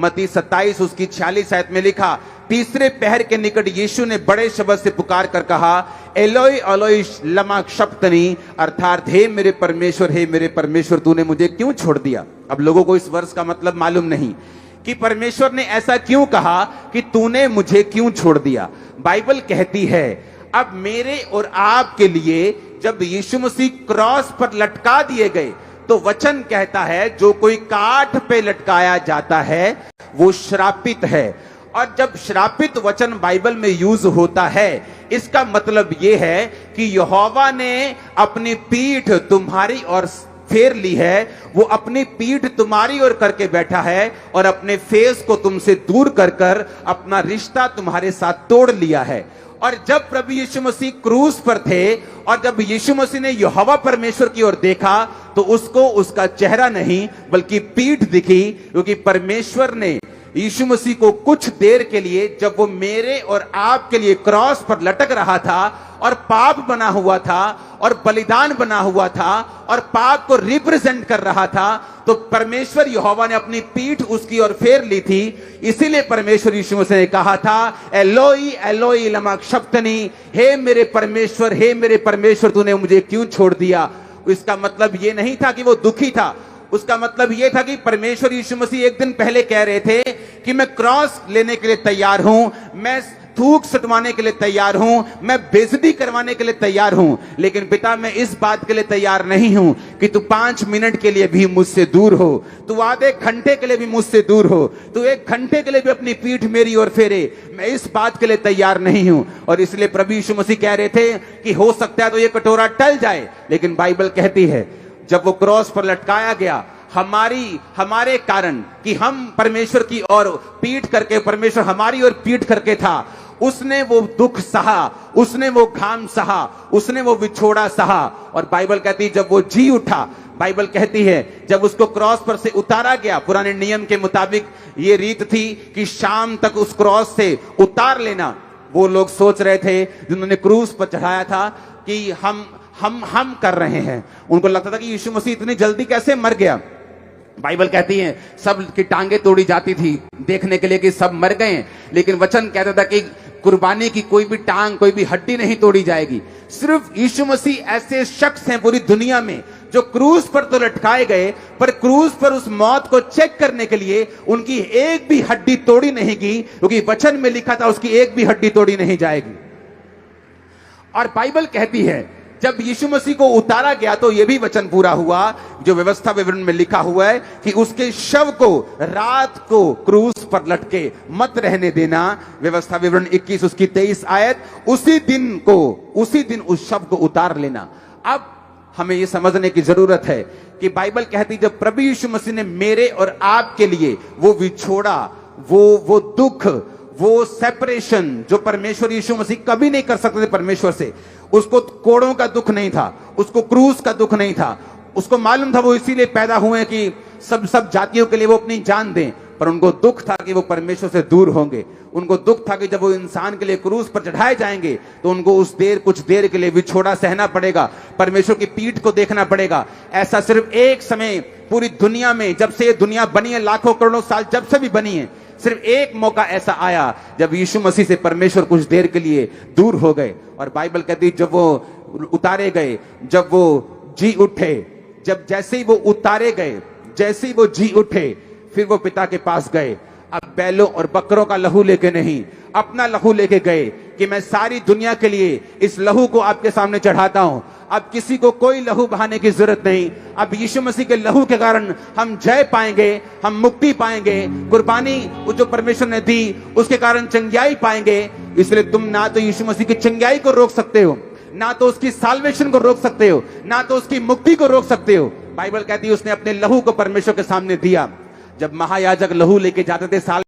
मत्ती 27 उसकी 46 आयत में लिखा, तीसरे पहर के निकट यीशु ने बड़े शब्द से पुकार कर कहा, एलोई एलोई लमा शब्तनी, अर्थात हे मेरे परमेश्वर तूने मुझे क्यों छोड़ दिया। अब लोगों को इस वर्ष का मतलब मालूम नहीं कि परमेश्वर ने ऐसा क्यों कहा कि तूने मुझे क्यों छोड़ दिया। बाइबल कहती है अब मेरे और आपके लिए जब यीशु मसीह क्रॉस पर लटका दिए गए तो वचन कहता है जो कोई काठ पे लटकाया जाता है वो श्रापित है। और जब श्रापित वचन बाइबल में यूज होता है इसका मतलब यह है कि यहोवा ने अपनी पीठ तुम्हारी ओर फेर ली है, वो अपनी पीठ तुम्हारी ओर करके बैठा है और अपने फेस को तुमसे दूर कर कर अपना रिश्ता तुम्हारे साथ तोड़ लिया है। और जब प्रभु यीशु मसीह क्रूस पर थे और जब यीशु मसीह ने यहोवा परमेश्वर की ओर देखा तो उसको उसका चेहरा नहीं बल्कि पीठ दिखी, क्योंकि परमेश्वर ने यीशु मसीह को कुछ देर के लिए जब वो मेरे और आपके लिए क्रॉस पर लटक रहा था और पाप बना हुआ था और बलिदान बना हुआ था और पाप को रिप्रेजेंट कर रहा था, तो परमेश्वर यहोवा ने अपनी पीठ उसकी ओर फेर ली थी। इसीलिए परमेश्वर यीशु मसीह ने कहा था, एलोई एलोई लमा शब्तनी, हे मेरे परमेश्वर तूने मुझे क्यों छोड़ दिया। इसका मतलब ये नहीं था कि वो दुखी था, उसका मतलब यह था कि परमेश्वर यीशु मसीह एक दिन पहले कह रहे थे कि मैं क्रॉस लेने के लिए तैयार हूं, मैं थूक सटवाने के लिए तैयार हूं, मैं बेइज्जती करवाने के लिए तैयार हूं, लेकिन पिता मैं इस बात के लिए तैयार नहीं हूं कि तू 5 मिनट के लिए भी मुझसे दूर हो, तू आधे घंटे के लिए भी मुझसे दूर हो, तू 1 घंटे के लिए भी अपनी पीठ मेरी ओर फेरे, मैं इस बात के लिए तैयार नहीं हूं। और इसलिए प्रभु यीशु मसीह कह रहे थे कि हो सकता है तो ये कटोरा टल जाए, लेकिन बाइबल कहती है जब वो क्रॉस पर लटकाया गया हमारे कारण कि हम परमेश्वर की ओर पीठ करके, परमेश्वर हमारी ओर पीठ करके था, उसने वो दुख सहा, उसने वो घाम सहा, उसने वो विछोड़ा सहा। और बाइबल कहती है जब वो जी उठा, बाइबल कहती है जब उसको क्रॉस पर से उतारा गया, पुराने नियम के मुताबिक ये रीत थी कि शाम तक उस क्रॉस से उतार लेना। वो लोग सोच रहे थे जिन्होंने क्रूस पर चढ़ाया था कि हम कर रहे हैं, उनको लगता था कि यीशु मसीह इतनी जल्दी कैसे मर गया। बाइबल कहती है सब की टांगे तोड़ी जाती थी देखने के लिए कि सब मर गए, लेकिन वचन कहता था कि कुर्बानी की कोई भी टांग, कोई भी हड्डी नहीं तोड़ी जाएगी। सिर्फ यीशु मसीह ऐसे शख्स हैं पूरी दुनिया में जो क्रूस पर तो लटकाए गए, पर क्रूस पर उस मौत को चेक करने के लिए उनकी एक भी हड्डी तोड़ी नहीं गई, क्योंकि वचन में लिखा था उसकी एक भी हड्डी तोड़ी नहीं जाएगी। और बाइबल कहती है जब यीशु मसीह को उतारा गया तो यह भी वचन पूरा हुआ जो व्यवस्था विवरण में लिखा हुआ है कि उसके शव को रात को क्रूस पर लटके मत रहने देना। व्यवस्था विवरण 21 उसकी 23 आयत, उसी दिन उस शव को उतार लेना। अब हमें यह समझने की जरूरत है कि बाइबल कहती जब प्रभु यीशु मसीह ने मेरे और आपके लिए वो विछोड़ा, वो दुख, वो सेपरेशन जो परमेश्वर यीशु मसीह कभी नहीं कर सकते थे परमेश्वर से, उसको कोड़ों का दुख नहीं था, उसको क्रूस का दुख नहीं था, उसको मालूम था वो इसीलिए पैदा हुए कि सब जातियों के लिए वो अपनी जान दें, पर उनको दुख था कि वो परमेश्वर से दूर होंगे। उनको दुख था कि जब वो इंसान के लिए क्रूस पर चढ़ाए जाएंगे तो उनको कुछ देर के लिए विछोड़ा सहना पड़ेगा, परमेश्वर की पीठ को देखना पड़ेगा। ऐसा सिर्फ एक समय पूरी दुनिया में, जब से ये दुनिया बनी है, लाखों करोड़ों साल जब से भी बनी है, सिर्फ एक मौका ऐसा आया जब यीशु मसीह से परमेश्वर कुछ देर के लिए दूर हो गए। और बाइबल कहती है जब वो उतारे गए, जब वो जी उठे, जब जैसे ही वो उतारे गए, जैसे ही वो जी उठे, फिर वो पिता के पास गए। अब बैलों और बकरों का लहू लेके नहीं, अपना लहू लेके गए कि मैं सारी दुनिया के लिए इस लहू को आपके सामने चढ़ाता हूं। अब किसी को कोई लहू बहाने की जरूरत नहीं। अब यीशु मसीह के लहू के कारण हम जय पाएंगे, हम मुक्ति पाएंगे, कुर्बानी जो परमेश्वर ने दी उसके कारण चंगाई पाएंगे। इसलिए तुम ना तो यीशु मसीह की चंगाई को रोक सकते हो, ना तो उसकी साल्वेशन को रोक सकते हो, ना तो उसकी मुक्ति को रोक सकते हो। बाइबल कहती है उसने अपने लहू को परमेश्वर के सामने दिया। जब महायाजक लहू लेके जाते थे साल